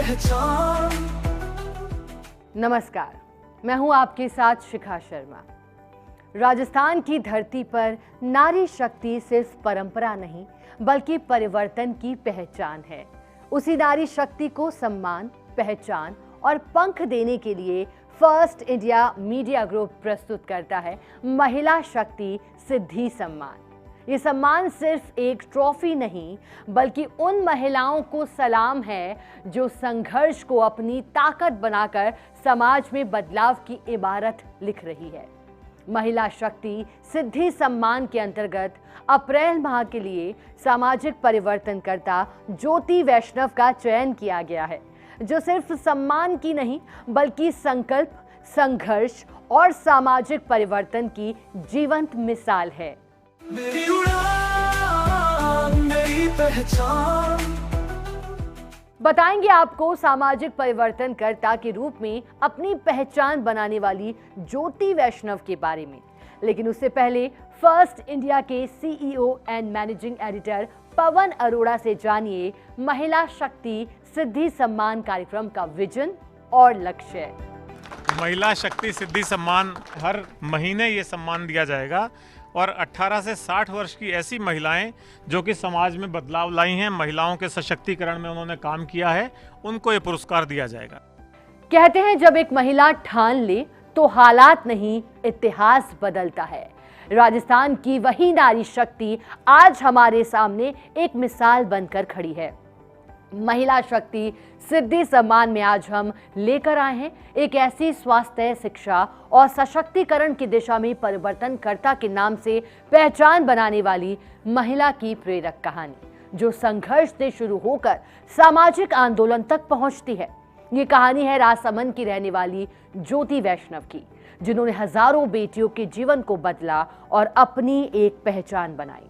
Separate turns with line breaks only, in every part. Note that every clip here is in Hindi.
पहचान।
नमस्कार, मैं हूं आपके साथ शिखा शर्मा। राजस्थान की धरती पर नारी शक्ति सिर्फ परंपरा नहीं बल्कि परिवर्तन की पहचान है। उसी नारी शक्ति को सम्मान, पहचान और पंख देने के लिए फर्स्ट इंडिया मीडिया ग्रुप प्रस्तुत करता है महिला शक्ति सिद्धि सम्मान। ये सम्मान सिर्फ एक ट्रॉफी नहीं बल्कि उन महिलाओं को सलाम है जो संघर्ष को अपनी ताकत बनाकर समाज में बदलाव की इबारत लिख रही है। महिला शक्ति सिद्धि सम्मान के अंतर्गत अप्रैल माह के लिए सामाजिक परिवर्तनकर्ता ज्योति वैष्णव का चयन किया गया है, जो सिर्फ सम्मान की नहीं बल्कि संकल्प, संघर्ष और सामाजिक परिवर्तन की जीवंत मिसाल है।
मेरी उड़ान, मेरी पहचान।
बताएंगे आपको सामाजिक परिवर्तनकर्ता के रूप में अपनी पहचान बनाने वाली ज्योति वैष्णव के बारे में। लेकिन उससे पहले फर्स्ट इंडिया के CEO and managing editor Pawan Arora से जानिए महिला शक्ति सिद्धि सम्मान कार्यक्रम का विजन और लक्ष्य।
महिला शक्ति सिद्धि सम्मान हर महीने ये सम्मान दिया जाएगा और 18 से 60 वर्ष की ऐसी महिलाएं जो कि समाज में बदलाव लाई हैं, महिलाओं के सशक्तिकरण में उन्होंने काम किया है, उनको ये पुरस्कार दिया जाएगा।
कहते हैं जब एक महिला ठान ले तो हालात नहीं, इतिहास बदलता है। राजस्थान की वही नारी शक्ति आज हमारे सामने एक मिसाल बनकर खड़ी है। महिला शक्ति सिद्धि सम्मान में आज हम लेकर आए हैं एक ऐसी स्वास्थ्य, शिक्षा और सशक्तिकरण की दिशा में परिवर्तनकर्ता के नाम से पहचान बनाने वाली महिला की प्रेरक कहानी, जो संघर्ष से शुरू होकर सामाजिक आंदोलन तक पहुंचती है। ये कहानी है राजसमंद की रहने वाली ज्योति वैष्णव की, जिन्होंने हजारों बेटियों के जीवन को बदला और अपनी एक पहचान बनाई।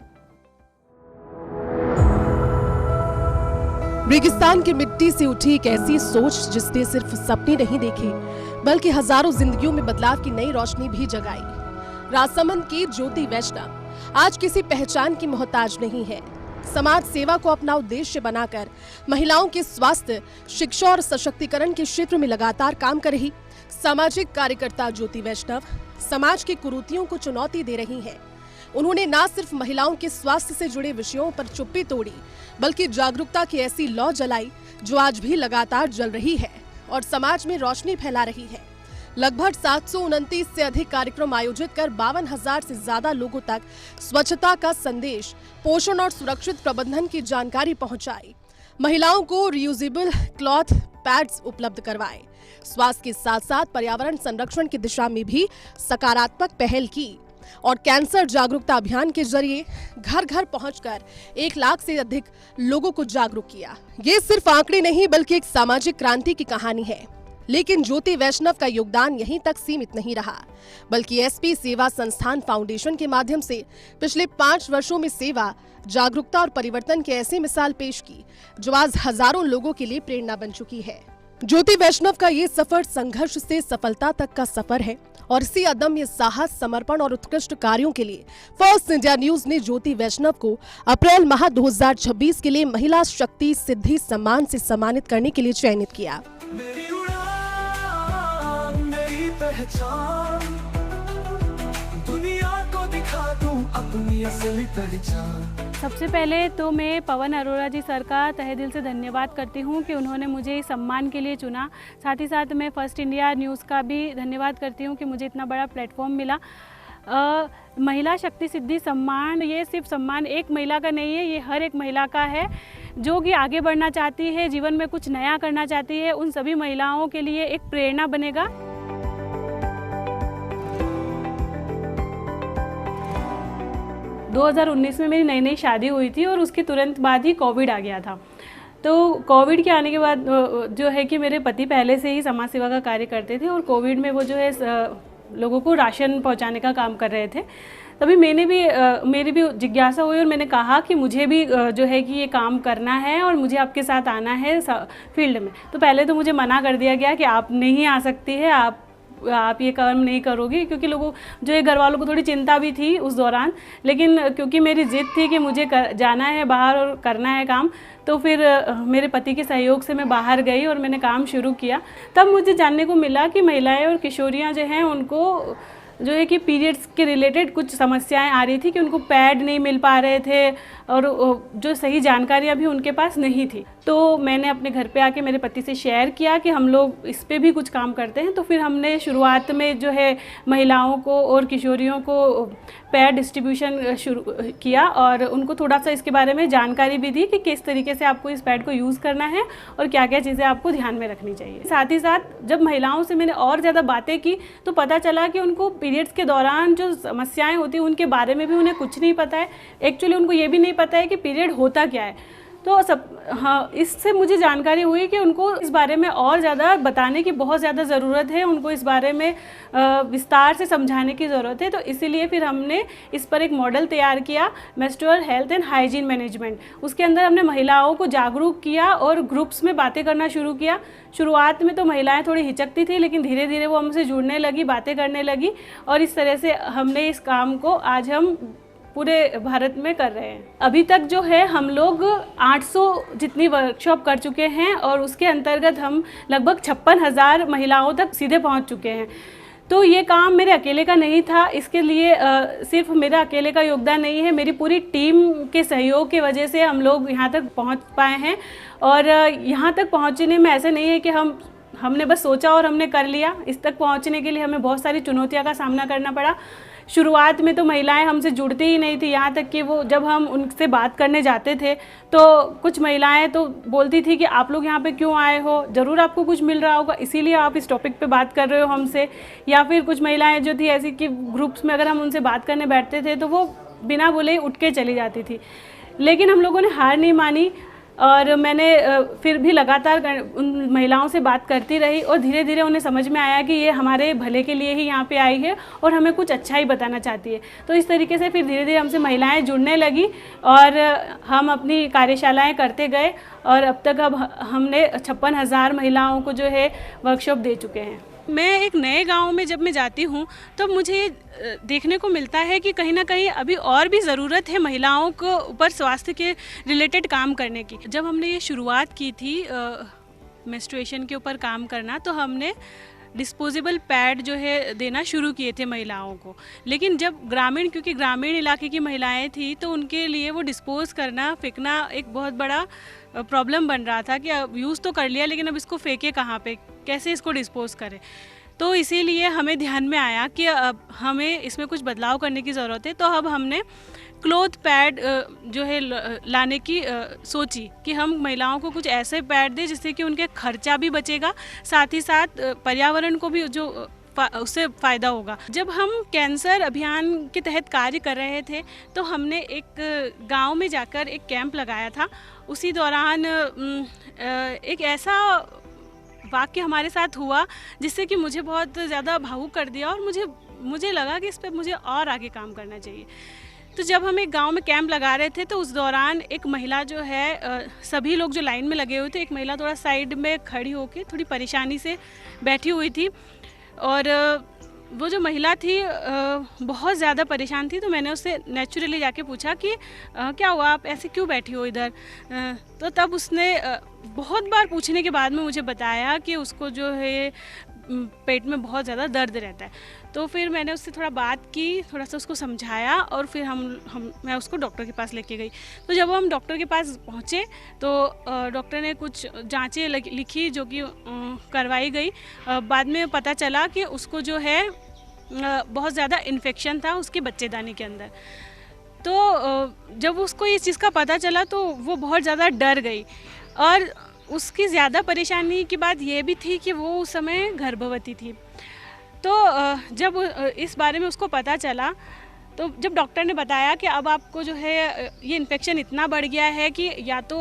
रेगिस्तान की मिट्टी से उठी एक ऐसी सोच जिसने सिर्फ सपने नहीं देखे बल्कि हजारों जिंदगियों में बदलाव की नई रोशनी भी जगाई। राजसमंद की ज्योति वैष्णव आज किसी पहचान की मोहताज नहीं है। समाज सेवा को अपना उद्देश्य बनाकर महिलाओं के स्वास्थ्य, शिक्षा और सशक्तिकरण के क्षेत्र में लगातार काम कर रही सामाजिक कार्यकर्ता ज्योति वैष्णव समाज की कुरीतियों को चुनौती दे रही हैं। उन्होंने न सिर्फ महिलाओं के स्वास्थ्य से जुड़े विषयों पर चुप्पी तोड़ी बल्कि जागरूकता की ऐसी लौ जलाई जो आज भी लगातार जल रही है और समाज में रोशनी फैला रही है। लगभग 729 से अधिक कार्यक्रम आयोजित कर 52,000 से ज्यादा लोगों तक स्वच्छता का संदेश, पोषण और सुरक्षित प्रबंधन की जानकारी पहुंचाई। महिलाओं को रियूजेबल क्लॉथ पैड्स उपलब्ध करवाए। स्वास्थ्य के साथ साथ पर्यावरण संरक्षण की दिशा में भी सकारात्मक पहल की और कैंसर जागरूकता अभियान के जरिए घर घर पहुंचकर 1 लाख से अधिक लोगों को जागरूक किया। ये सिर्फ आंकड़े नहीं बल्कि एक सामाजिक क्रांति की कहानी है। लेकिन ज्योति वैष्णव का योगदान यहीं तक सीमित नहीं रहा, बल्कि एसपी सेवा संस्थान फाउंडेशन के माध्यम से पिछले 5 वर्षों में सेवा, जागरूकता और परिवर्तन की ऐसी मिसाल पेश की जो आज हजारों लोगों के लिए प्रेरणा बन चुकी है। ज्योति वैष्णव का ये सफर संघर्ष से सफलता तक का सफर है और इसी अदम्य साहस, समर्पण और उत्कृष्ट कार्यों के लिए फर्स्ट इंडिया न्यूज ने ज्योति वैष्णव को अप्रैल माह 2026 के लिए महिला शक्ति सिद्धि सम्मान से सम्मानित करने के लिए चयनित किया।
मेरी उड़ान, मेरी पहचान, दुनिया को दिखा दूं अपनी असली पहचान।
सबसे पहले तो मैं पवन अरोड़ा जी सर का तहे दिल से धन्यवाद करती हूँ कि उन्होंने मुझे इस सम्मान के लिए चुना। साथ ही साथ मैं फर्स्ट इंडिया न्यूज़ का भी धन्यवाद करती हूँ कि मुझे इतना बड़ा प्लेटफॉर्म मिला। महिला शक्ति सिद्धि सम्मान ये सिर्फ सम्मान एक महिला का नहीं है, ये हर एक महिला का है जो कि आगे बढ़ना चाहती है, जीवन में कुछ नया करना चाहती है। उन सभी महिलाओं के लिए एक प्रेरणा बनेगा। 2019 में मेरी नई शादी हुई थी और उसके तुरंत बाद ही कोविड आ गया था। तो कोविड के आने के बाद जो है कि मेरे पति पहले से ही समाज सेवा का कार्य करते थे और कोविड में वो जो है लोगों को राशन पहुंचाने का काम कर रहे थे। तभी मेरी भी जिज्ञासा हुई और मैंने कहा कि मुझे भी जो है कि ये काम करना है और मुझे आपके साथ आना है फील्ड में। तो पहले तो मुझे मना कर दिया गया कि आप नहीं आ सकती है, आप आप ये काम नहीं करोगी, क्योंकि लोगों जो है घर वालों को थोड़ी चिंता भी थी उस दौरान, लेकिन क्योंकि मेरी ज़िद थी कि मुझे जाना है बाहर और करना है काम, तो फिर मेरे पति के सहयोग से मैं बाहर गई और मैंने काम शुरू किया। तब मुझे जानने को मिला कि महिलाएं और किशोरियां जो हैं उनको जो है कि पीरियड्स के रिलेटेड कुछ समस्याएं आ रही थी कि उनको पैड नहीं मिल पा रहे थे और जो सही जानकारियां भी उनके पास नहीं थी। तो मैंने अपने घर पे आके मेरे पति से शेयर किया कि हम लोग इस पे भी कुछ काम करते हैं। तो फिर हमने शुरुआत में जो है महिलाओं को और किशोरियों को पैड डिस्ट्रीब्यूशन शुरू किया और उनको थोड़ा सा इसके बारे में जानकारी भी दी कि किस तरीके से आपको इस पैड को यूज़ करना है और क्या क्या चीज़ें आपको ध्यान में रखनी चाहिए। साथ ही साथ जब महिलाओं से मैंने और ज़्यादा बातें की तो पता चला कि उनको पीरियड्स के दौरान जो समस्याएं होती हैं उनके बारे में भी उन्हें कुछ नहीं पता है। एक्चुअली उनको ये भी नहीं पता है कि पीरियड होता क्या है। तो इससे मुझे जानकारी हुई कि उनको इस बारे में और ज़्यादा बताने की बहुत ज़्यादा ज़रूरत है, उनको इस बारे में विस्तार से समझाने की ज़रूरत है। तो इसीलिए फिर हमने इस पर एक मॉडल तैयार किया, menstrual health and hygiene management. उसके अंदर हमने महिलाओं को जागरूक किया और ग्रुप्स में बातें करना शुरू किया। शुरुआत में तो महिलाएं थोड़ी हिचकती थी, लेकिन धीरे धीरे वो हमसे जुड़ने लगी, बातें करने लगी और इस तरह से हमने इस काम को आज हम पूरे भारत में कर रहे हैं। अभी तक जो है हम लोग 800 जितनी वर्कशॉप कर चुके हैं और उसके अंतर्गत हम लगभग 56,000 महिलाओं तक सीधे पहुंच चुके हैं। तो ये काम मेरे अकेले का नहीं था, इसके लिए सिर्फ मेरा अकेले का योगदान नहीं है, मेरी पूरी टीम के सहयोग की वजह से हम लोग यहाँ तक पहुँच पाए हैं। और यहाँ तक पहुँचने में ऐसा नहीं है कि हमने बस सोचा और हमने कर लिया। इस तक पहुँचने के लिए हमें बहुत सारी चुनौतियों का सामना करना पड़ा। शुरुआत में तो महिलाएं हमसे जुड़ती ही नहीं थी, यहाँ तक कि वो जब हम उनसे बात करने जाते थे तो कुछ महिलाएं तो बोलती थी कि आप लोग यहाँ पे क्यों आए हो, ज़रूर आपको कुछ मिल रहा होगा इसीलिए आप इस टॉपिक पे बात कर रहे हो हमसे। या फिर कुछ महिलाएं जो थी ऐसी कि ग्रुप्स में अगर हम उनसे बात करने बैठते थे तो वो बिना बोले ही उठ के चली जाती थी। लेकिन हम लोगों ने हार नहीं मानी और मैंने फिर भी लगातार उन महिलाओं से बात करती रही और धीरे धीरे उन्हें समझ में आया कि ये हमारे भले के लिए ही यहाँ पे आई है और हमें कुछ अच्छा ही बताना चाहती है। तो इस तरीके से फिर धीरे धीरे हमसे महिलाएं जुड़ने लगी और हम अपनी कार्यशालाएं करते गए और अब तक हमने 56,000 महिलाओं को जो है वर्कशॉप दे चुके हैं। मैं एक नए गांव में जब मैं जाती हूं तो मुझे देखने को मिलता है कि कहीं ना कहीं अभी और भी ज़रूरत है महिलाओं को ऊपर स्वास्थ्य के रिलेटेड काम करने की। जब हमने ये शुरुआत की थी मेंस्ट्रुएशन के ऊपर काम करना तो हमने डिस्पोजेबल पैड जो है देना शुरू किए थे महिलाओं को। लेकिन जब क्योंकि ग्रामीण इलाके की महिलाएं थी तो उनके लिए वो डिस्पोज करना फेंकना एक बहुत बड़ा प्रॉब्लम बन रहा था कि अब यूज़ तो कर लिया लेकिन अब इसको फेंके कहाँ पे, कैसे इसको डिस्पोज करें। तो इसीलिए हमें ध्यान में आया कि अब हमें इसमें कुछ बदलाव करने की ज़रूरत है। तो अब हमने क्लॉथ पैड जो है लाने की सोची कि हम महिलाओं को कुछ ऐसे पैड दें जिससे कि उनके खर्चा भी बचेगा, साथ ही साथ पर्यावरण को भी जो उससे फ़ायदा होगा। जब हम कैंसर अभियान के तहत कार्य कर रहे थे तो हमने एक गांव में जाकर एक कैंप लगाया था। उसी दौरान एक ऐसा वाक्य हमारे साथ हुआ जिससे कि मुझे बहुत ज़्यादा भावुक कर दिया और मुझे लगा कि इस पर मुझे और आगे काम करना चाहिए। तो जब हम एक गांव में कैंप लगा रहे थे तो उस दौरान एक महिला जो है सभी लोग जो लाइन में लगे हुए थे, एक महिला थोड़ा साइड में खड़ी होकर थोड़ी परेशानी से बैठी हुई थी और वो जो महिला थी बहुत ज़्यादा परेशान थी। तो मैंने उससे नेचुरली जाके पूछा कि क्या हुआ, आप ऐसे क्यों बैठी हो इधर। तो तब उसने बहुत बार पूछने के बाद में मुझे बताया कि उसको जो है पेट में बहुत ज़्यादा दर्द रहता है। तो फिर मैंने उससे थोड़ा बात की, थोड़ा सा उसको समझाया और फिर मैं उसको डॉक्टर के पास लेके गई। तो जब हम डॉक्टर के पास पहुँचे तो डॉक्टर ने कुछ जांचें लिखी जो कि करवाई गई। बाद में पता चला कि उसको जो है बहुत ज़्यादा इन्फेक्शन था उसके बच्चेदानी के अंदर। तो जब उसको इस चीज़ का पता चला तो वो बहुत ज़्यादा डर गई और उसकी ज़्यादा परेशानी की बात ये भी थी कि वो उस समय गर्भवती थी। तो जब इस बारे में उसको पता चला तो जब डॉक्टर ने बताया कि अब आपको जो है ये इन्फेक्शन इतना बढ़ गया है कि या तो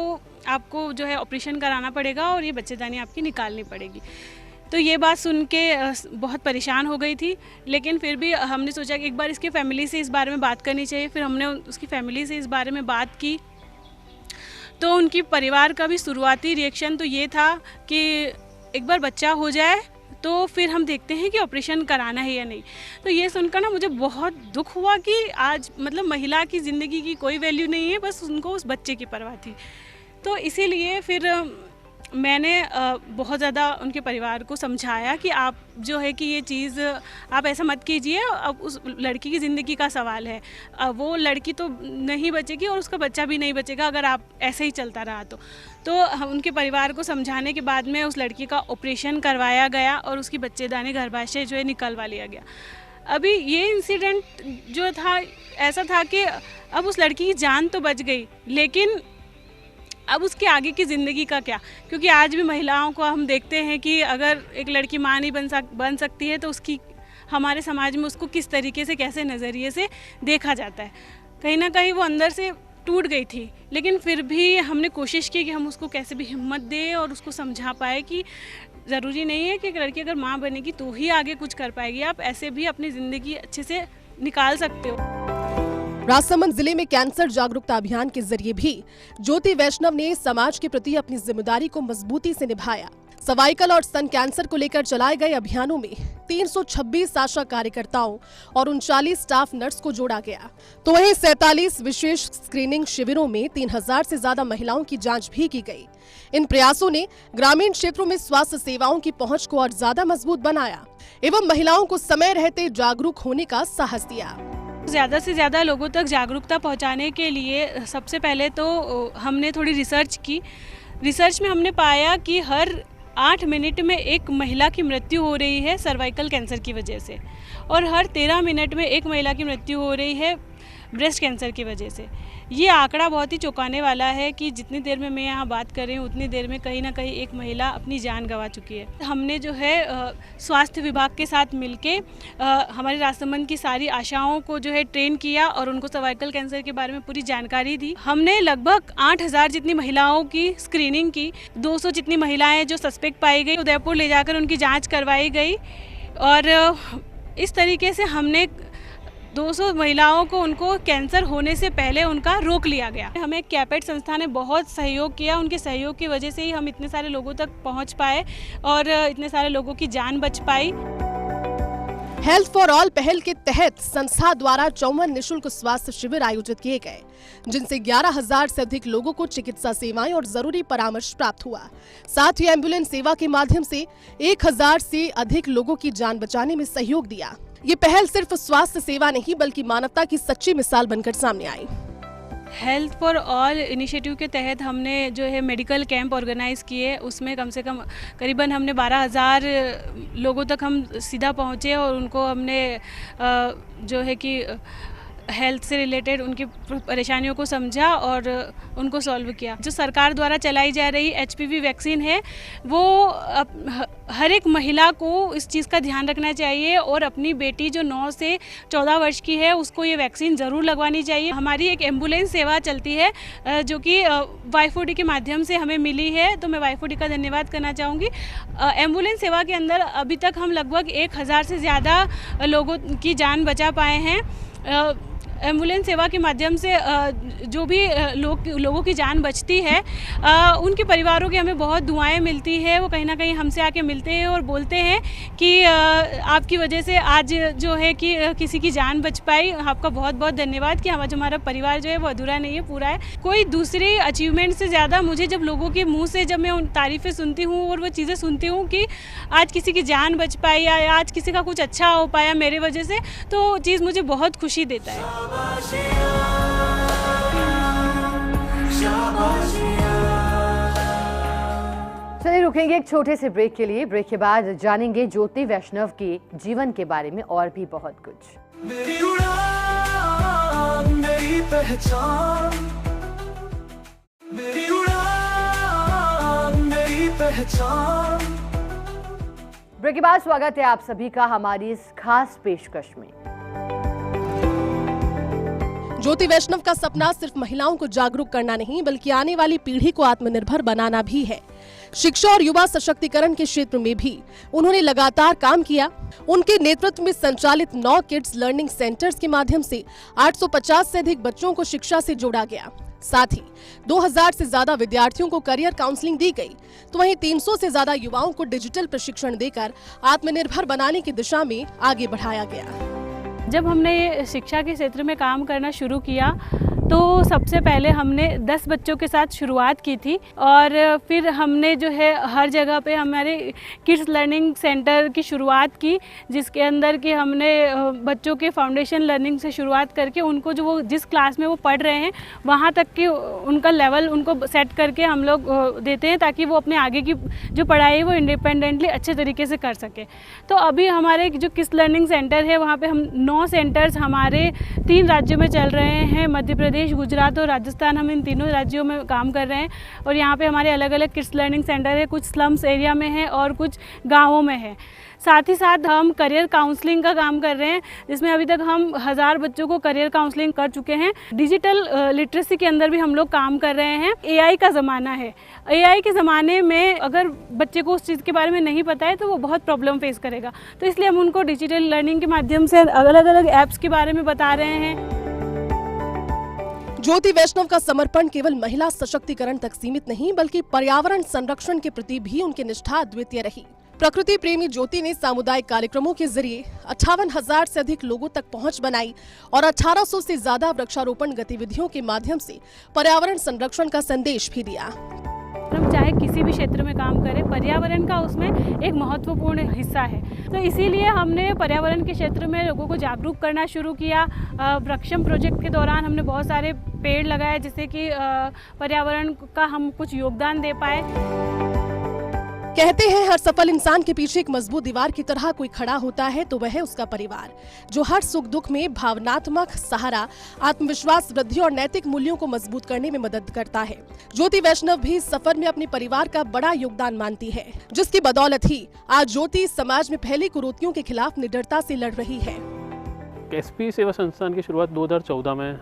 आपको जो है ऑपरेशन कराना पड़ेगा और ये बच्चेदानी आपकी निकालनी पड़ेगी। तो ये बात सुन के बहुत परेशान हो गई थी, लेकिन फिर भी हमने सोचा कि एक बार इसके फैमिली से इस बारे में बात करनी चाहिए। फिर हमने उसकी फैमिली से इस बारे में बात की तो उनकी परिवार का भी शुरुआती रिएक्शन तो ये था कि एक बार बच्चा हो जाए तो फिर हम देखते हैं कि ऑपरेशन कराना है या नहीं। तो ये सुनकर ना मुझे बहुत दुख हुआ कि आज मतलब महिला की ज़िंदगी की कोई वैल्यू नहीं है, बस उनको उस बच्चे की परवाह थी। तो इसीलिए फिर मैंने बहुत ज़्यादा उनके परिवार को समझाया कि आप जो है कि ये चीज़ आप ऐसा मत कीजिए, अब उस लड़की की ज़िंदगी का सवाल है, वो लड़की तो नहीं बचेगी और उसका बच्चा भी नहीं बचेगा अगर आप ऐसे ही चलता रहा तो उनके परिवार को समझाने के बाद में उस लड़की का ऑपरेशन करवाया गया और उसकी बच्चेदानी गर्भाशय जो है निकलवा लिया गया। अभी ये इंसिडेंट जो था ऐसा था कि अब उस लड़की की जान तो बच गई, लेकिन अब उसके आगे की ज़िंदगी का क्या? क्योंकि आज भी महिलाओं को हम देखते हैं कि अगर एक लड़की माँ नहीं बन सकती है तो उसकी हमारे समाज में उसको किस तरीके से, कैसे नज़रिए से देखा जाता है। कहीं ना कहीं वो अंदर से टूट गई थी, लेकिन फिर भी हमने कोशिश की कि हम उसको कैसे भी हिम्मत दें और उसको समझा पाए कि ज़रूरी नहीं है कि एक लड़की अगर माँ बनेगी तो ही आगे कुछ कर पाएगी, आप ऐसे भी अपनी ज़िंदगी अच्छे से निकाल सकते हो।
राजसमंद जिले में कैंसर जागरूकता अभियान के जरिए भी ज्योति वैष्णव ने समाज के प्रति अपनी जिम्मेदारी को मजबूती से निभाया। सर्वाइकल और स्तन कैंसर को लेकर चलाए गए अभियानों में 326 आशा कार्यकर्ताओं और 39 स्टाफ नर्स को जोड़ा गया, तो वहीं 47 विशेष स्क्रीनिंग शिविरों में 3000 से ज्यादा महिलाओं की जांच भी की गई। इन प्रयासों ने ग्रामीण क्षेत्रों में स्वास्थ्य सेवाओं की पहुंच को और ज्यादा मजबूत बनाया एवं महिलाओं को समय रहते जागरूक होने का साहस दिया।
ज़्यादा से ज़्यादा लोगों तक जागरूकता पहुंचाने के लिए सबसे पहले तो हमने थोड़ी रिसर्च की। रिसर्च में हमने पाया कि हर 8 मिनट में एक महिला की मृत्यु हो रही है सर्वाइकल कैंसर की वजह से, और हर 13 मिनट में एक महिला की मृत्यु हो रही है ब्रेस्ट कैंसर की वजह से। ये आंकड़ा बहुत ही चौंकाने वाला है कि जितनी देर में मैं यहाँ बात कर रही हूँ उतनी देर में कहीं ना कहीं एक महिला अपनी जान गंवा चुकी है। हमने जो है स्वास्थ्य विभाग के साथ मिलके हमारे राजसमंद की सारी आशाओं को जो है ट्रेन किया और उनको सर्वाइकल कैंसर के बारे में पूरी जानकारी दी। हमने लगभग 8000 जितनी महिलाओं की स्क्रीनिंग की, 200 जितनी महिलाएँ जो सस्पेक्ट पाई गई उदयपुर ले जाकर उनकी जाँच करवाई गई, और इस तरीके से हमने 200 महिलाओं को उनको कैंसर होने से पहले उनका रोक लिया गया। हमें कैपेट संस्था ने बहुत सहयोग किया, उनके सहयोग की वजह से ही हम इतने सारे लोगों तक पहुंच पाए और इतने सारे लोगों की जान बच पाई।
हेल्थ फॉर ऑल पहल के तहत संस्था द्वारा 54 निःशुल्क स्वास्थ्य शिविर आयोजित किए गए, जिनसे 11,000 से अधिक लोगों को चिकित्सा सेवाएं और जरूरी परामर्श प्राप्त हुआ। साथ ही एम्बुलेंस सेवा के माध्यम से 1000 से अधिक लोगों की जान बचाने में सहयोग दिया। ये पहल सिर्फ स्वास्थ्य सेवा नहीं बल्कि मानवता की सच्ची मिसाल बनकर सामने आई।
हेल्थ फॉर ऑल इनिशिएटिव के तहत हमने जो है मेडिकल कैंप ऑर्गेनाइज़ किए, उसमें कम से कम करीबन हमने 12,000 लोगों तक हम सीधा पहुँचे और उनको हमने जो है कि हेल्थ से रिलेटेड उनकी परेशानियों को समझा और उनको सॉल्व किया। जो सरकार द्वारा चलाई जा रही HPV वैक्सीन है वो हर एक महिला को इस चीज़ का ध्यान रखना चाहिए और अपनी बेटी जो 9 से 14 वर्ष की है उसको ये वैक्सीन ज़रूर लगवानी चाहिए। हमारी एक एम्बुलेंस सेवा चलती है जो कि Y4D के माध्यम से हमें मिली है, तो मैं Y4D का धन्यवाद करना चाहूँगी। एम्बुलेंस सेवा के अंदर अभी तक हम लगभग 1000 से ज़्यादा लोगों की जान बचा पाए हैं। एम्बुलेंस सेवा के माध्यम से जो भी लोगों की जान बचती है उनके परिवारों की हमें बहुत दुआएं मिलती है। वो कहीं ना कहीं हमसे आके मिलते हैं और बोलते हैं कि आपकी वजह से आज जो है कि किसी की जान बच पाई, आपका बहुत बहुत धन्यवाद कि हमारा परिवार जो है वो अधूरा नहीं है, पूरा है। कोई दूसरी अचीवमेंट से ज़्यादा मुझे जब लोगों के मुँह से जब मैं उन तारीफ़ें सुनती हूँ और वो चीज़ें सुनती हूँ कि आज किसी की जान बच पाई या आज किसी का कुछ अच्छा हो पाया मेरे वजह से, तो चीज़ मुझे बहुत खुशी देता है।
चलिए रुकेंगे एक छोटे से ब्रेक के लिए। ब्रेक के बाद जानेंगे ज्योति वैष्णव के जीवन के बारे में और भी बहुत कुछ।
मेरी उड़ान मेरी पहचान, मेरी उड़ान मेरी पहचान।
ब्रेक के बाद स्वागत है आप सभी का हमारी इस खास पेशकश में।
ज्योति वैष्णव का सपना सिर्फ महिलाओं को जागरूक करना नहीं बल्कि आने वाली पीढ़ी को आत्मनिर्भर बनाना भी है। शिक्षा और युवा सशक्तिकरण के क्षेत्र में भी उन्होंने लगातार काम किया। उनके नेतृत्व में संचालित 9 किड्स लर्निंग सेंटर्स के माध्यम से 850 से अधिक बच्चों को शिक्षा से जोड़ा गया। साथ ही 2000 से ज्यादा विद्यार्थियों को करियर काउंसलिंग दी गई, तो वहीं 300 से ज्यादा युवाओं को डिजिटल प्रशिक्षण देकर आत्मनिर्भर बनाने की दिशा में आगे बढ़ाया गया।
जब हमने शिक्षा के क्षेत्र में काम करना शुरू किया तो सबसे पहले हमने 10 बच्चों के साथ शुरुआत की थी और फिर हमने जो है हर जगह पे हमारे किड्स लर्निंग सेंटर की शुरुआत की, जिसके अंदर कि हमने बच्चों के फाउंडेशन लर्निंग से शुरुआत करके उनको जो वो जिस क्लास में वो पढ़ रहे हैं वहाँ तक कि उनका लेवल उनको सेट करके हम लोग देते हैं, ताकि वो अपने आगे की जो पढ़ाई है वो इंडिपेंडेंटली अच्छे तरीके से कर सके। तो अभी हमारे जो किड्स लर्निंग सेंटर है वहाँ पर हम 9 सेंटर्स हमारे 3 राज्यों में चल रहे हैं, मध्य प्रदेश, गुजरात और राजस्थान। हम इन तीनों राज्यों में काम कर रहे हैं और यहाँ पे हमारे अलग अलग किड्स लर्निंग सेंटर है, कुछ स्लम्स एरिया में है और कुछ गाँवों में है। साथ ही साथ हम करियर काउंसलिंग का काम कर रहे हैं, जिसमें अभी तक हम 1000 बच्चों को करियर काउंसलिंग कर चुके हैं। डिजिटल लिटरेसी के अंदर भी हम लोग काम कर रहे हैं। एआई का ज़माना है, एआई के ज़माने में अगर बच्चे को उस चीज़ के बारे में नहीं पता है तो वो बहुत प्रॉब्लम फेस करेगा, तो इसलिए हम उनको डिजिटल लर्निंग के माध्यम से अलग अलग ऐप्स के बारे में बता रहे हैं।
ज्योति वैष्णव का समर्पण केवल महिला सशक्तिकरण तक सीमित नहीं, बल्कि पर्यावरण संरक्षण के प्रति भी उनकी निष्ठा अद्वितीय रही। प्रकृति प्रेमी ज्योति ने सामुदायिक कार्यक्रमों के जरिए 58,000 से अधिक लोगों तक पहुंच बनाई और 1800 से ज्यादा वृक्षारोपण गतिविधियों के माध्यम से पर्यावरण संरक्षण का संदेश भी दिया।
हम चाहे किसी भी क्षेत्र में काम करें, पर्यावरण का उसमें एक महत्वपूर्ण हिस्सा है, तो इसीलिए हमने पर्यावरण के क्षेत्र में लोगों को जागरूक करना शुरू किया। वृक्षम प्रोजेक्ट के दौरान हमने बहुत सारे पेड़ लगाए, जिससे कि पर्यावरण का हम कुछ योगदान दे पाए।
कहते हैं हर सफल इंसान के पीछे एक मजबूत दीवार की तरह कोई खड़ा होता है, तो वह है उसका परिवार, जो हर सुख दुख में भावनात्मक सहारा, आत्मविश्वास वृद्धि और नैतिक मूल्यों को मजबूत करने में मदद करता है। ज्योति वैष्णव भी इस सफर में अपने परिवार का बड़ा योगदान मानती है, जिसकी बदौलत ही आज ज्योति समाज में फैली कुरीतियों के खिलाफ निडरता से लड़ रही है।
एसपी सेवा संस्थान की शुरुआत 2014 में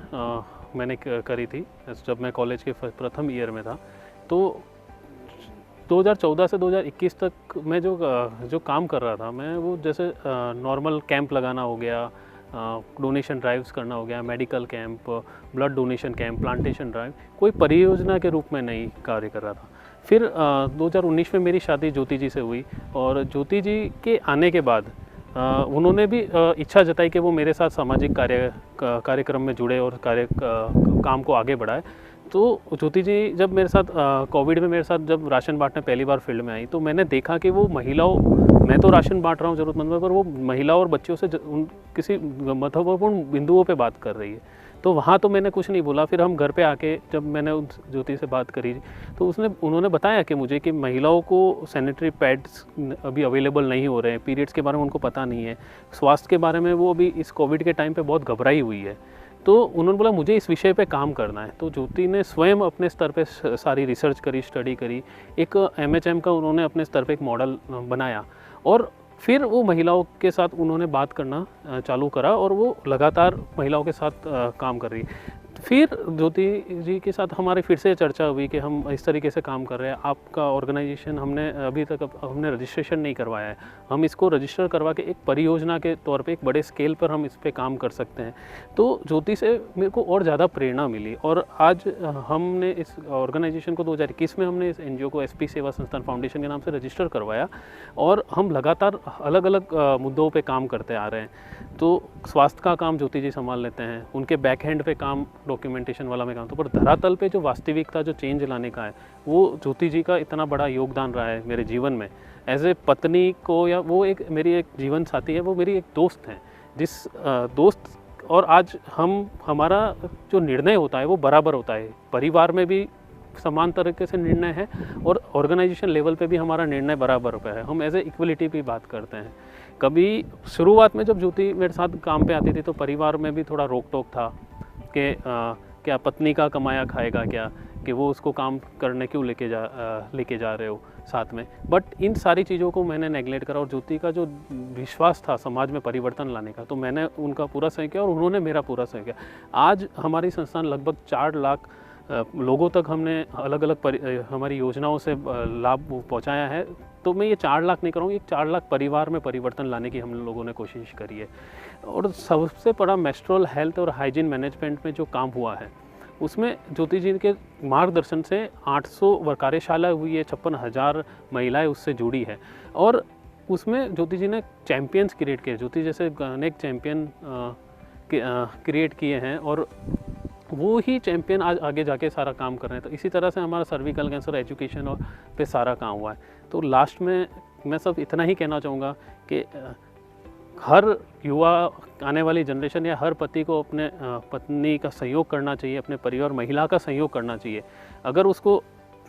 मैंने करी थी, जब मैं कॉलेज के प्रथम ईयर में था। तो 2014 से 2021 तक मैं जो काम कर रहा था, मैं वो जैसे नॉर्मल कैंप लगाना हो गया, डोनेशन ड्राइव्स करना हो गया, medical camp, blood donation camp, plantation drive, कोई परियोजना के रूप में नहीं कार्य कर रहा था। फिर 2019 में मेरी शादी ज्योति जी से हुई और ज्योति जी के आने के बाद उन्होंने भी इच्छा जताई कि वो मेरे साथ सामाजिक कार्यक्रम में जुड़े और काम को आगे बढ़ाए। तो ज्योति जी जब मेरे साथ कोविड में मेरे साथ जब राशन बांटने पहली बार फील्ड में आई, तो मैंने देखा कि वो महिलाओं, मैं तो राशन बांट रहा हूँ ज़रूरतमंद पर वो महिलाओं और बच्चों से किसी महत्वपूर्ण बिंदुओं पे बात कर रही है। तो वहाँ तो मैंने कुछ नहीं बोला। फिर हम घर पे आके जब मैंने उन ज्योति से बात करी तो उन्होंने बताया कि मुझे कि महिलाओं को सैनिटरी पैड्स अभी अवेलेबल नहीं हो रहे हैं, पीरियड्स के बारे में उनको पता नहीं है, स्वास्थ्य के बारे में वो अभी इस कोविड के टाइम पे बहुत घबराई हुई है। तो उन्होंने बोला मुझे इस विषय पे काम करना है। तो ज्योति ने स्वयं अपने स्तर पे सारी रिसर्च करी, स्टडी करी, एक MHM का उन्होंने अपने स्तर पे एक मॉडल बनाया और फिर वो महिलाओं के साथ उन्होंने बात करना चालू करा और वो लगातार महिलाओं के साथ काम कर रही है। फिर ज्योति जी के साथ हमारी फिर से चर्चा हुई कि हम इस तरीके से काम कर रहे हैं, आपका ऑर्गेनाइजेशन हमने अभी तक हमने रजिस्ट्रेशन नहीं करवाया है, हम इसको रजिस्टर करवा के एक परियोजना के तौर पे एक बड़े स्केल पर हम इस पे काम कर सकते हैं। तो ज्योति से मेरे को और ज़्यादा प्रेरणा मिली और आज हमने इस ऑर्गेनाइजेशन को 2021 में हमने इस NGO को SP सेवा संस्थान फाउंडेशन के नाम से रजिस्टर करवाया और हम लगातार अलग अलग मुद्दों पर काम करते आ रहे हैं। तो स्वास्थ्य का काम ज्योति जी संभाल लेते हैं, उनके बैक हैंड पे काम डॉक्यूमेंटेशन वाला में काम, तो पर धरातल पे जो वास्तविकता, जो चेंज लाने का है, वो ज्योति जी का इतना बड़ा योगदान रहा है मेरे जीवन में। एज ए पत्नी को, या वो एक मेरी एक जीवन साथी है, वो मेरी एक दोस्त हैं, जिस दोस्त और आज हमारा जो निर्णय होता है वो बराबर होता है, परिवार में भी समान तरीके से निर्णय है और ऑर्गेनाइजेशन लेवल पे भी हमारा निर्णय बराबर पे है। हम एज ए इक्वलिटी भी बात करते हैं। कभी शुरुआत में जब ज्योति मेरे साथ काम पे आती थी तो परिवार में भी थोड़ा रोक टोक था कि क्या पत्नी का कमाया खाएगा क्या, कि वो उसको काम करने क्यों लेके जा रहे हो साथ में। बट इन सारी चीज़ों को मैंने नेगलेक्ट करा और ज्योति का जो विश्वास था समाज में परिवर्तन लाने का, तो मैंने उनका पूरा सहयोग किया और उन्होंने मेरा पूरा सहयोग किया। आज हमारी संस्थान लगभग 4 लाख लोगों तक हमने अलग अलग हमारी योजनाओं से लाभ पहुंचाया है। तो मैं ये 4 लाख नहीं करूँगी, 4 लाख परिवार में परिवर्तन लाने की हम लोगों ने कोशिश करी है। और सबसे बड़ा मेस्ट्रल हेल्थ और हाइजीन मैनेजमेंट में जो काम हुआ है उसमें ज्योति जी के मार्गदर्शन से 800 कार्यशाला हुई है, 56,000 महिलाएं उससे जुड़ी है और उसमें ज्योति जी ने चैम्पियंस क्रिएट किए। ज्योति जैसे अनेक चैम्पियन क्रिएट किए हैं और वो ही चैम्पियन आज आगे जाके सारा काम कर रहे हैं। तो इसी तरह से हमारा सर्विकल कैंसर एजुकेशन और पे सारा काम हुआ है। तो लास्ट में मैं सब इतना ही कहना चाहूँगा कि हर युवा, आने वाली जनरेशन या हर पति को अपने पत्नी का सहयोग करना चाहिए, अपने परिवार महिला का सहयोग करना चाहिए। अगर उसको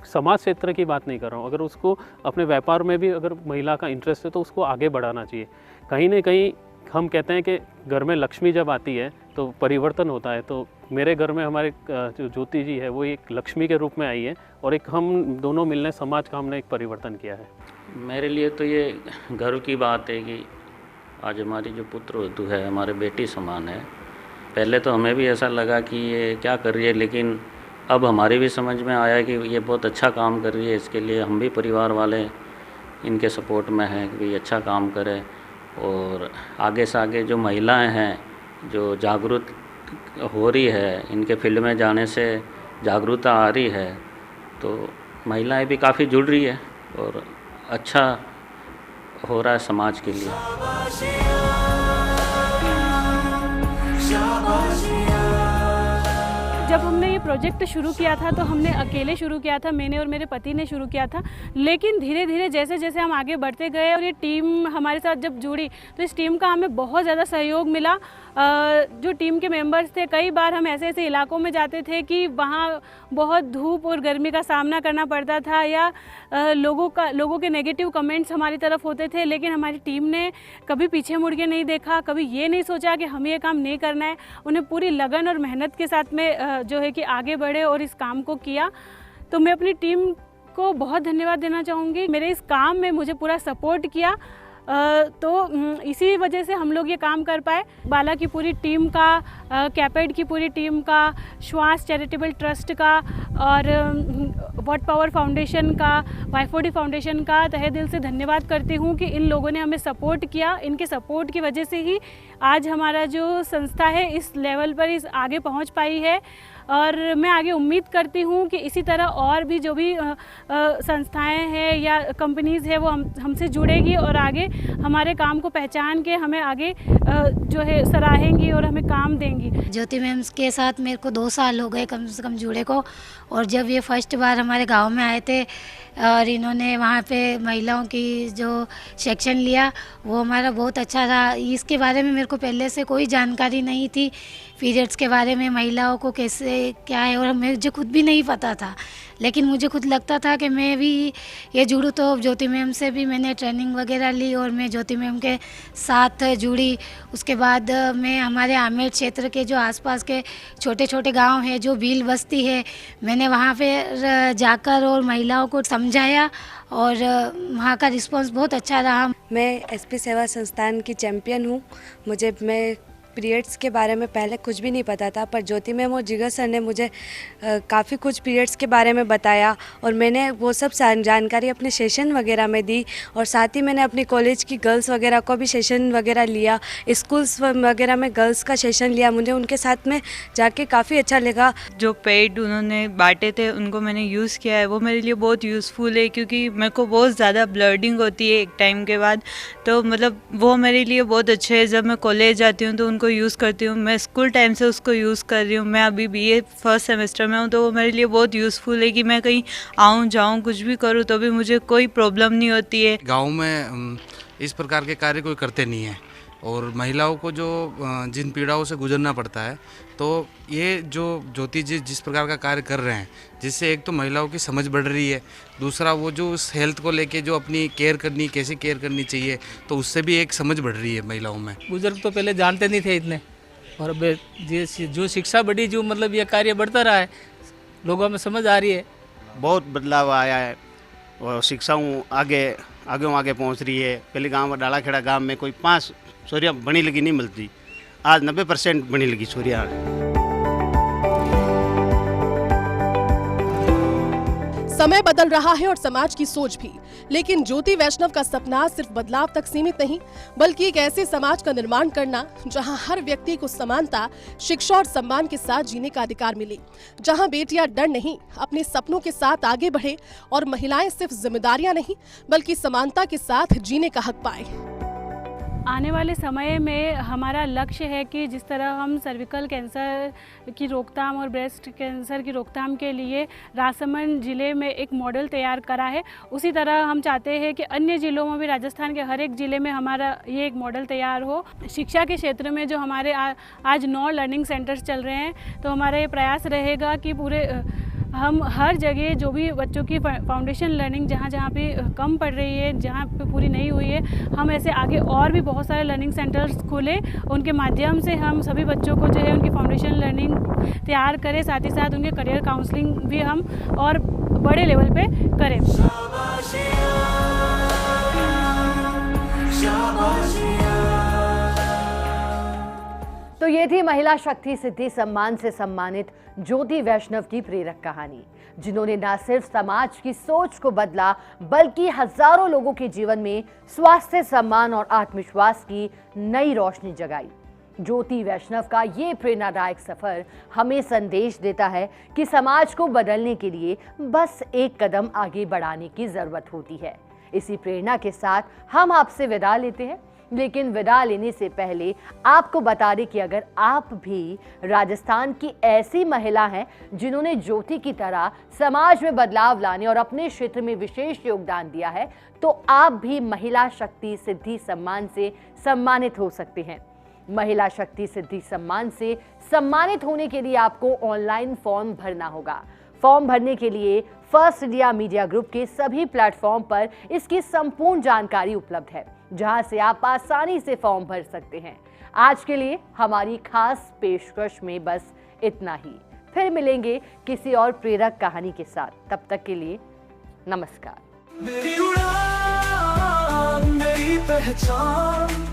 समाज क्षेत्र की बात नहीं कर रहा हूँ, अगर उसको अपने व्यापार में भी अगर महिला का इंटरेस्ट है तो उसको आगे बढ़ाना चाहिए। कहीं ना कहीं हम कहते हैं कि घर में लक्ष्मी जब आती है तो परिवर्तन होता है। तो मेरे घर में हमारे जो ज्योति जी है वो एक लक्ष्मी के रूप में आई है और एक हम दोनों मिलने समाज का हमने एक परिवर्तन किया है।
मेरे लिए तो ये गर्व की बात है कि आज हमारी जो पुत्र वधू है हमारे बेटी समान है। पहले तो हमें भी ऐसा लगा कि ये क्या कर रही है, लेकिन अब हमारी भी समझ में आया कि ये बहुत अच्छा काम कर रही है। इसके लिए हम भी परिवार वाले इनके सपोर्ट में हैं कि ये अच्छा काम करे और आगे से आगे जो महिलाएं हैं जो जागरूक हो रही है, इनके फील्ड में जाने से जागरूकता आ रही है, तो महिलाएं भी काफ़ी जुड़ रही है और अच्छा हो रहा है समाज के लिए।
जब हमने ये प्रोजेक्ट शुरू किया था तो हमने अकेले शुरू किया था, मैंने और मेरे पति ने शुरू किया था। लेकिन धीरे धीरे जैसे जैसे हम आगे बढ़ते गए और ये टीम हमारे साथ जब जुड़ी तो इस टीम का हमें बहुत ज़्यादा सहयोग मिला। जो टीम के मेंबर्स थे, कई बार हम ऐसे ऐसे इलाकों में जाते थे कि वहाँ बहुत धूप और गर्मी का सामना करना पड़ता था या लोगों के नेगेटिव कमेंट्स हमारी तरफ होते थे, लेकिन हमारी टीम ने कभी पीछे मुड़ के नहीं देखा, कभी ये नहीं सोचा कि हमें ये काम नहीं करना है। उन्हें पूरी लगन और मेहनत के साथ में जो है कि आगे बढ़े और इस काम को किया। तो मैं अपनी टीम को बहुत धन्यवाद देना चाहूँगी। मेरे इस काम में मुझे पूरा सपोर्ट किया, तो इसी वजह से हम लोग ये काम कर पाए। बाला की पूरी टीम का, कैपेड की पूरी टीम का, श्वास चैरिटेबल ट्रस्ट का और वॉट पावर फाउंडेशन का, वाई4डी फाउंडेशन का तहे दिल से धन्यवाद करती हूँ कि इन लोगों ने हमें सपोर्ट किया। इनके सपोर्ट की वजह से ही आज हमारा जो संस्था है इस लेवल पर इस आगे पहुँच पाई है। और मैं आगे उम्मीद करती हूँ कि इसी तरह और भी जो भी संस्थाएं हैं या कंपनीज़ है वो हमसे जुड़ेगी और आगे हमारे काम को पहचान के हमें आगे जो है सराहेंगी और हमें काम देंगी।
ज्योति मैम के साथ मेरे को 2 साल हो गए कम से कम जुड़े को, और जब ये फर्स्ट बार हमारे गांव में आए थे और इन्होंने वहाँ पे महिलाओं की जो सेक्शन लिया वो हमारा बहुत अच्छा रहा। इसके बारे में मेरे को पहले से कोई जानकारी नहीं थी, पीरियड्स के बारे में, महिलाओं को कैसे क्या है, और मुझे खुद भी नहीं पता था। लेकिन मुझे खुद लगता था कि मैं भी ये जुड़ूँ, तो ज्योति मैम से भी मैंने ट्रेनिंग वगैरह ली और मैं ज्योति मैम के साथ जुड़ी। उसके बाद मैं हमारे आमेर क्षेत्र के जो आसपास के छोटे छोटे गांव हैं, जो भील बस्ती है, मैंने वहाँ पे जाकर और महिलाओं को समझाया और वहाँ का रिस्पांस बहुत अच्छा रहा।
मैं एसपी सेवा संस्थान की चैम्पियन हूँ। मैं पीरियड्स के बारे में पहले कुछ भी नहीं पता था, पर ज्योति मैम और जिगर सर ने मुझे काफ़ी कुछ पीरियड्स के बारे में बताया और मैंने वो सब जानकारी अपने सेशन वगैरह में दी। और साथ ही मैंने अपनी कॉलेज की गर्ल्स वगैरह को भी सेशन वगैरह लिया, स्कूल्स वगैरह में गर्ल्स का सेशन लिया। मुझे उनके साथ में जाके काफ़ी अच्छा लगा।
जो पेड उन्होंने बांटे थे उनको मैंने यूज़ किया है, वो मेरे लिए बहुत यूज़फुल है, क्योंकि मेरे को बहुत ज़्यादा ब्लडिंग होती है एक टाइम के बाद। तो मतलब वो मेरे लिए बहुत अच्छे है। जब मैं कॉलेज जाती हूँ तो को यूज़ करती हूँ। मैं स्कूल टाइम से उसको यूज़ कर रही हूँ। मैं अभी बीए फर्स्ट सेमेस्टर में हूँ, तो वो मेरे लिए बहुत यूज़फुल है कि मैं कहीं आऊँ जाऊँ कुछ भी करूँ तो भी मुझे कोई प्रॉब्लम नहीं होती है।
गांव में इस प्रकार के कार्य कोई करते नहीं है और महिलाओं को जो जिन पीड़ाओं से गुजरना पड़ता है, तो ये जो ज्योति जी जिस प्रकार का कार्य कर रहे हैं, जिससे एक तो महिलाओं की समझ बढ़ रही है, दूसरा वो जो उस हेल्थ को लेके जो अपनी केयर करनी, कैसे केयर करनी चाहिए, तो उससे भी एक समझ बढ़ रही है महिलाओं में।
बुजुर्ग तो पहले जानते नहीं थे इतने, और अब जो शिक्षा बढ़ी, जो मतलब ये कार्य बढ़ता रहा है, लोगों में समझ आ रही है।
बहुत बदलाव आया है और शिक्षाओं आगे पहुँच रही है। पहले गाँव डालाखेड़ा गाँव में कोई 5 छोरियाँ बनी लगी नहीं मिलती, आज 90% बनी लगी छोरियाँ।
समय बदल रहा है और समाज की सोच भी, लेकिन ज्योति वैष्णव का सपना सिर्फ बदलाव तक सीमित नहीं, बल्कि एक ऐसे समाज का निर्माण करना जहां हर व्यक्ति को समानता, शिक्षा और सम्मान के साथ जीने का अधिकार मिले, जहां बेटियां डर नहीं अपने सपनों के साथ आगे बढ़े और महिलाएं सिर्फ जिम्मेदारियां नहीं बल्कि समानता के साथ जीने का हक पाए।
आने वाले समय में हमारा लक्ष्य है कि जिस तरह हम सर्विकल कैंसर की रोकथाम और ब्रेस्ट कैंसर की रोकथाम के लिए राजसमंद ज़िले में एक मॉडल तैयार करा है, उसी तरह हम चाहते हैं कि अन्य ज़िलों में भी, राजस्थान के हर एक ज़िले में हमारा ये एक मॉडल तैयार हो। शिक्षा के क्षेत्र में जो हमारे आज 9 लर्निंग सेंटर्स चल रहे हैं, तो हमारा ये प्रयास रहेगा कि पूरे हम हर जगह जो भी बच्चों की फाउंडेशन लर्निंग जहाँ जहाँ पे कम पड़ रही है, जहाँ पे पूरी नहीं हुई है, हम ऐसे आगे और भी बहुत सारे लर्निंग सेंटर्स खोलें, उनके माध्यम से हम सभी बच्चों को जो है उनकी फाउंडेशन लर्निंग तैयार करें, साथ ही साथ उनके करियर काउंसलिंग भी हम और बड़े लेवल पे करें।
तो ये थी महिला शक्ति सिद्धि सम्मान से सम्मानित ज्योति वैष्णव की प्रेरक कहानी, जिन्होंने न सिर्फ समाज की सोच को बदला बल्कि हजारों लोगों के जीवन में स्वास्थ्य, सम्मान और आत्मविश्वास की नई रोशनी जगाई। ज्योति वैष्णव का ये प्रेरणादायक सफर हमें संदेश देता है कि समाज को बदलने के लिए बस एक कदम आगे बढ़ाने की जरूरत होती है। इसी प्रेरणा के साथ हम आपसे विदा लेते हैं, लेकिन विदा लेने से पहले आपको बता दें कि अगर आप भी राजस्थान की ऐसी महिला हैं जिन्होंने ज्योति की तरह समाज में बदलाव लाने और अपने क्षेत्र में विशेष योगदान दिया है, तो आप भी महिला शक्ति सिद्धि सम्मान से सम्मानित हो सकते हैं। महिला शक्ति सिद्धि सम्मान से सम्मानित होने के लिए आपको ऑनलाइन फॉर्म भरना होगा। फॉर्म भरने के लिए फर्स्ट इंडिया मीडिया ग्रुप के सभी प्लेटफॉर्म पर इसकी संपूर्ण जानकारी उपलब्ध है, जहां से आप आसानी से फॉर्म भर सकते हैं। आज के लिए हमारी खास पेशकश में बस इतना ही। फिर मिलेंगे किसी और प्रेरक कहानी के साथ। तब तक के लिए नमस्कार।
मेरी उड़ान, मेरी पहचान।